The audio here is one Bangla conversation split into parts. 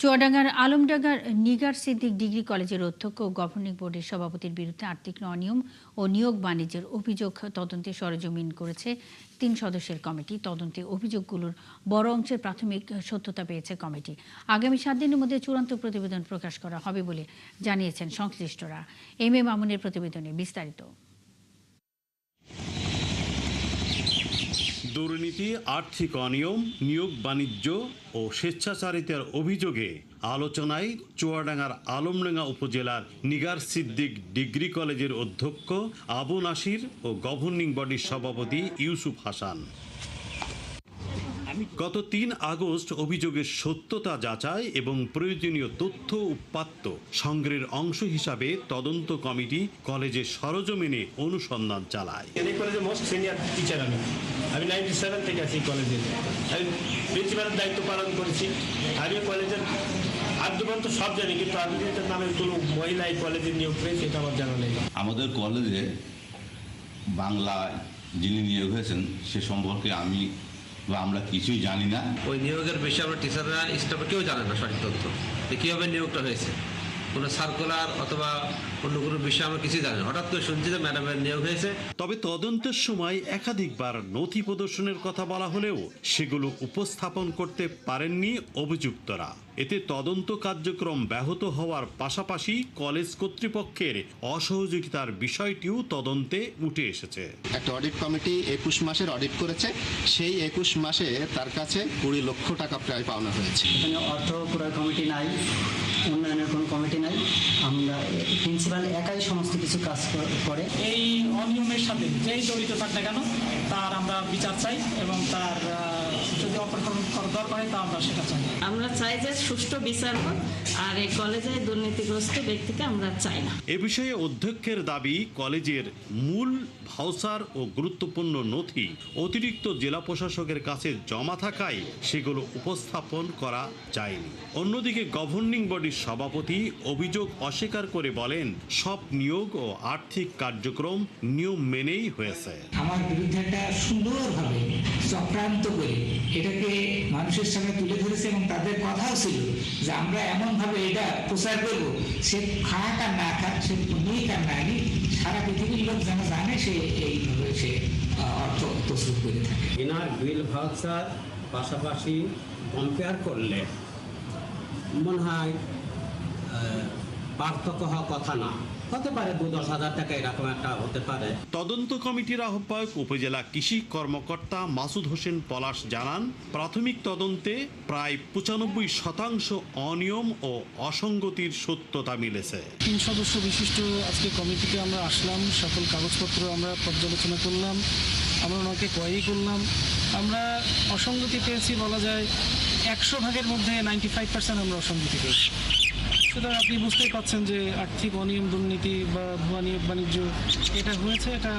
চুয়াডাঙ্গার আলমডাঙ্গার নিগার সিদ্দিক ডিগ্রি কলেজের অধ্যক্ষ ও গভর্নিং বোর্ডের সভাপতির বিরুদ্ধে আর্থিক অনিয়ম ও নিয়োগ বাণিজ্যের অভিযোগ তদন্তে সরেজমিন করেছে 3 সদস্যের কমিটি। তদন্তে অভিযোগগুলোর বড় অংশের প্রাথমিক সত্যতা পেয়েছে কমিটি। আগামী 7 দিনের মধ্যে চূড়ান্ত প্রতিবেদন প্রকাশ করা হবে বলে জানিয়েছেন সংশ্লিষ্টরা। এম এ মামুনের প্রতিবেদনে বিস্তারিত। দুর্নীতি, আর্থিক অনিয়ম, নিয়োগ বাণিজ্য ও স্বেচ্ছাচারিতার অভিযোগে আলোচনায় চুয়াডাঙ্গার আলমডাঙ্গা উপজেলার নিগার সিদ্দিক ডিগ্রি কলেজের অধ্যক্ষ আবু নাসির ও গভর্নিং বডির সভাপতি ইউসুফ হাসান। গত 3 আগস্ট অভিযোগের সত্যতা যাচাই এবং প্রয়োজনীয় তথ্য উপাত্ত সংগ্রহের অংশ হিসাবে তদন্ত কমিটি কলেজের সরজমিনে অনুসন্ধান চালায়। এই কলেজের মোস্ট সিনিয়র টিচার আমি 97 থেকে আছি কলেজে। আমি প্রিন্সিপালের দায়িত্ব পালন করেছি। আমি কলেজের আদ্যবন্ত সব জানি, কিন্তু আমি নামে কোনো মহিলা এই কলেজে নিয়োগ পেয়েছে এটা আমার জানা নেই। আমাদের কলেজে বাংলায় যিনি নিয়োগ হয়েছেন সে সম্পর্কে আমরা কিছুই জানি না। ওই নিয়োগের বিষয়ে আমরা টিচাররা স্টাফে কেউ জানে না সঠিক তথ্য কীভাবে নিয়োগটা হয়েছে। কোনো সার্কুলার অথবা অন্য কোনো বিষয়ে আমরা কিছুই জানি না। হঠাৎ করে শুনছি যে ম্যাডামের নিয়োগ হয়েছে। তবে তদন্তের সময় একাধিকবার নথি প্রদর্শনের কথা বলা হলেও সেগুলো উপস্থাপন করতে পারেননি অভিযুক্তরা। এতে তদন্ত কার্যক্রম ব্যাহত হওয়ার পাশাপাশি কলেজ কর্তৃপক্ষের অসহযোগিতার বিষয়টিও তদন্তে উঠে এসেছে। একটা অডিট কমিটি 21 মাসের অডিট করেছে, সেই 21 মাসে তার কাছে 20 লক্ষ টাকা প্রায় পাওনা হয়েছে। এখানে অর্থ ক্রয় কমিটি নাই, উন্নয়নের কোনো কমিটি নাই, আমরা প্রিন্সিপাল একাই সমস্ত কিছু কাজ করে। এই অনিয়মের সাথে যেই জড়িত থাক না কেন তার আমরা বিচার চাই এবং তার যদি অপসারণ করা দরকার হয় তা আমরা সেটা চাই। আমরা চাই যে সুষ্ঠু বিচার হোক, আর এই কলেজে দুর্নীতিগ্রস্ত ব্যক্তিকে আমরা চাই না। এ বিষয়ে অধ্যক্ষের দাবি, কলেজের মূল ভাউচার ও গুরুত্বপূর্ণ নথি অতিরিক্ত জেলা প্রশাসকের কাছে জমা থাকায় সেগুলো উপস্থাপন করা যায়নি। অন্যদিকে গভর্নিং বডির সভাপতি অভিযোগ অস্বীকার করে বলেন, সব নিয়োগ ও আর্থিক কার্যক্রম নিয়ম মেনেই হয়েছে। আমার বিরুদ্ধে একটা সুন্দরভাবে চক্রান্ত করে এটাকে মানুষের সামনে তুলে ধরেছে এবং তাদের কথাও ছিল যে আমরা এমনভাবে এটা প্রচার করব, সে খাক আর না খাক, সে নিক আর না নিক, সারা পৃথিবীর লোক যেন জানে সে এইভাবে সে অর্থ প্রস্তুত করে থাকে। এনার বিল ভাউচার পাশাপাশি কম্পেয়ার করলে মনে হয় পার্থক্য হওয়ার কথা না, হতে পারে 2-10 হাজার টাকা এরকম একটা হতে পারে। তদন্ত কমিটির আহ্বায়ক উপজেলা কৃষি কর্মকর্তা মাসুদ হোসেন পলাশ জানান, প্রাথমিক তদন্তে প্রায় 95% অনিয়ম ও অসঙ্গতির সত্যতা মিলেছে। 3 সদস্য বিশিষ্ট আজকে কমিটিতে আমরা আসলাম, সকল কাগজপত্র আমরা পর্যালোচনা করলাম, আমরা ওনাকে কোয়ারি করলাম। আমরা অসঙ্গতি পেয়েছি, বলা যায় 100 ভাগের মধ্যে 95% আমরা অসঙ্গতি পেয়েছি। সুতরাং আপনি বুঝতেই পারছেন যে আর্থিক অনিয়ম, দুর্নীতি বা ভুয়া নিয়োগ বাণিজ্য এটা হয়েছে, এটা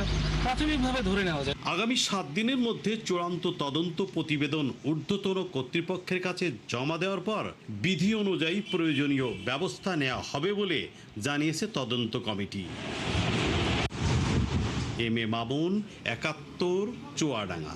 প্রাথমিকভাবে ধরে নেওয়া যায়। আগামী 7 দিনের মধ্যে চূড়ান্ত তদন্ত প্রতিবেদন ঊর্ধ্বতন কর্তৃপক্ষের কাছে জমা দেওয়ার পর বিধি অনুযায়ী প্রয়োজনীয় ব্যবস্থা নেওয়া হবে বলে জানিয়েছে তদন্ত committee. M A Mamun, 71, Chuadanga.